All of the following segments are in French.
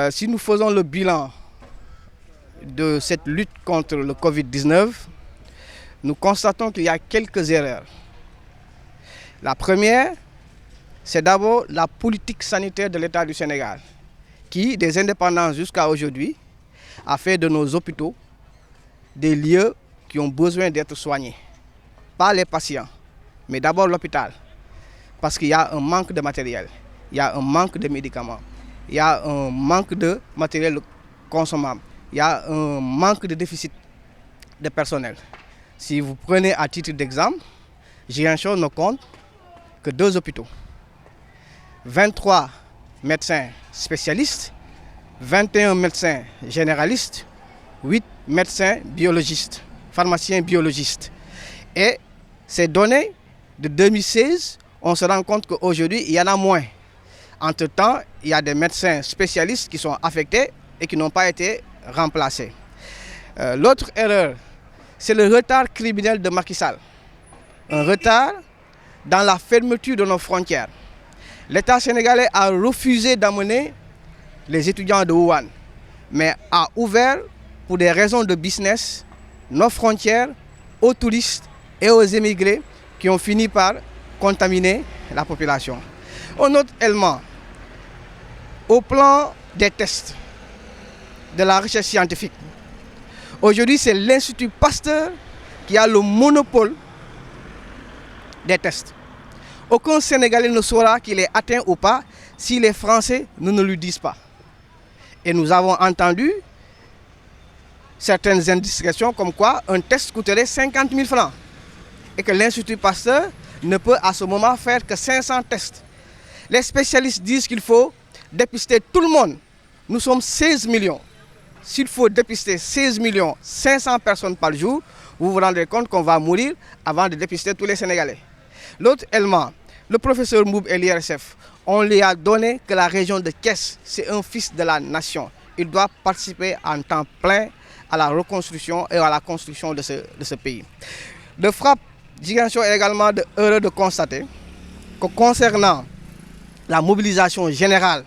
Si nous faisons le bilan de cette lutte contre le Covid-19, nous constatons qu'il y a quelques erreurs. La première, c'est d'abord la politique sanitaire de l'État du Sénégal, qui, des indépendances jusqu'à aujourd'hui, a fait de nos hôpitaux des lieux qui ont besoin d'être soignés. Pas les patients, mais d'abord l'hôpital. Parce qu'il y a un manque de matériel, il y a un manque de médicaments, il y a un manque de matériel consommable, il y a un manque de déficit de personnel. Si vous prenez à titre d'exemple, Ziguinchor ne compte que 2 hôpitaux, 23 médecins spécialistes, 21 médecins généralistes, 8 médecins biologistes, pharmaciens biologistes. Et ces données de 2016, on se rend compte qu'aujourd'hui, il y en a moins. Entre-temps, il y a des médecins spécialistes qui sont affectés et qui n'ont pas été remplacés. L'autre erreur, c'est le retard criminel de Macky Sall. Un retard dans la fermeture de nos frontières. L'État sénégalais a refusé d'amener les étudiants de Wuhan, mais a ouvert, pour des raisons de business, nos frontières aux touristes et aux émigrés qui ont fini par contaminer la population. Un autre élément, au plan des tests, de la recherche scientifique. Aujourd'hui, c'est l'Institut Pasteur qui a le monopole des tests. Aucun Sénégalais ne saura qu'il est atteint ou pas si les Français ne le disent pas. Et nous avons entendu certaines indiscrétions comme quoi un test coûterait 50 000 francs et que l'Institut Pasteur ne peut à ce moment faire que 500 tests. Les spécialistes disent qu'il faut dépister tout le monde. Nous sommes 16 millions. S'il faut dépister 16 millions 500 personnes par jour, vous vous rendrez compte qu'on va mourir avant de dépister tous les Sénégalais. L'autre élément, le professeur Mboub et l'IRSF, on lui a donné que la région de Thiès, c'est un fils de la nation. Il doit participer en temps plein à la reconstruction et à la construction de ce pays. De frappe, Ziguinchor est également heureux de constater que concernant la mobilisation générale,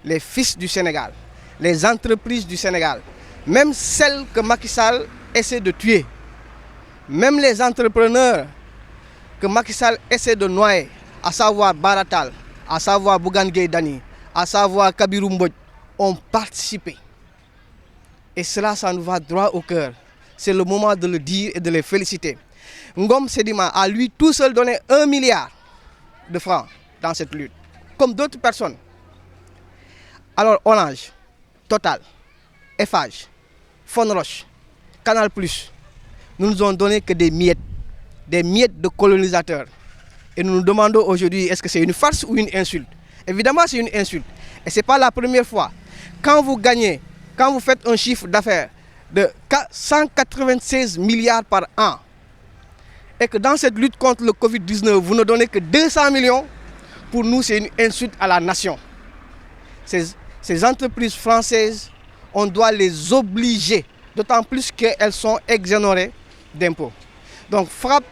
les fils du Sénégal, les entreprises du Sénégal, même celles que Macky Sall essaie de tuer, même les entrepreneurs que Macky Sall essaie de noyer, à savoir Baratal, à savoir Bougane Gueye Dany, à savoir Kabirou Mbodj, ont participé. Et cela, ça nous va droit au cœur. C'est le moment de le dire et de les féliciter. Ngom Sedima a lui tout seul donné 1 milliard de francs dans cette lutte, comme d'autres personnes. Alors Orange, Total, Eiffage, Fonroche, Canal+, nous nous ont donné que des miettes de colonisateurs. Et nous nous demandons aujourd'hui, est-ce que c'est une farce ou une insulte? Évidemment, c'est une insulte. Et ce n'est pas la première fois. Quand vous faites un chiffre d'affaires de 196 milliards par an, et que dans cette lutte contre le Covid-19, vous ne donnez que 200 millions, pour nous, c'est une insulte à la nation. Ces entreprises françaises, on doit les obliger, d'autant plus qu'elles sont exonérées d'impôts. Donc Frappe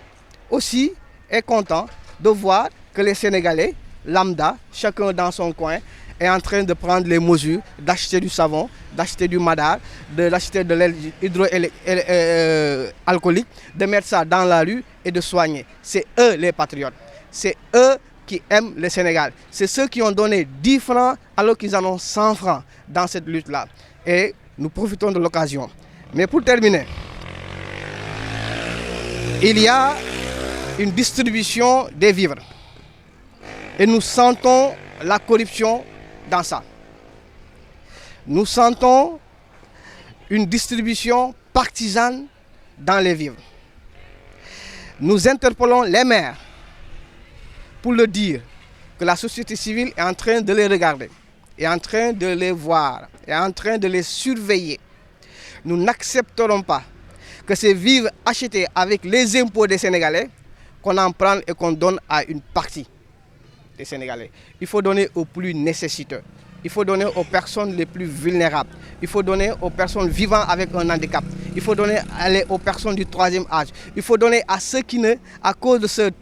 aussi est content de voir que les Sénégalais, lambda, chacun dans son coin, est en train de prendre les mesures d'acheter du savon, d'acheter du madar, d'acheter de l'aile hydroalcoolique, de mettre ça dans la rue et de soigner. C'est eux les patriotes. C'est eux qui aiment le Sénégal. C'est ceux qui ont donné 10 francs alors qu'ils en ont 100 francs dans cette lutte-là. Et nous profitons de l'occasion. Mais pour terminer, il y a une distribution des vivres. Et nous sentons la corruption dans ça. Nous sentons une distribution partisane dans les vivres. Nous interpellons les maires pour leur dire que la société civile est en train de les regarder, est en train de les voir, est en train de les surveiller. Nous n'accepterons pas que ces vivres achetés avec les impôts des Sénégalais, qu'on en prenne et qu'on donne à une partie des Sénégalais. Il faut donner aux plus nécessiteux. Il faut donner aux personnes les plus vulnérables. Il faut donner aux personnes vivant avec un handicap. Il faut donner aux personnes du 3e âge. Il faut donner à ceux qui, à cause de cette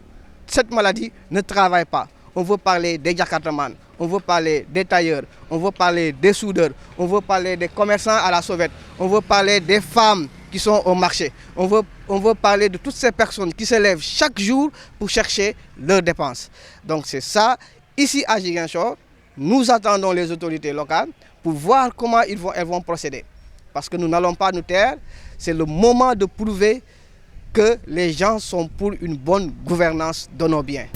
maladie, ne travaillent pas. On veut parler des Jakartamans, on veut parler des tailleurs, on veut parler des soudeurs, on veut parler des commerçants à la sauvette, on veut parler des femmes qui sont au marché, on veut parler de toutes ces personnes qui se lèvent chaque jour pour chercher leurs dépenses. Donc c'est ça, ici à Ziguinchor, nous attendons les autorités locales pour voir comment elles vont procéder. Parce que nous n'allons pas nous taire, c'est le moment de prouver que les gens sont pour une bonne gouvernance de nos biens.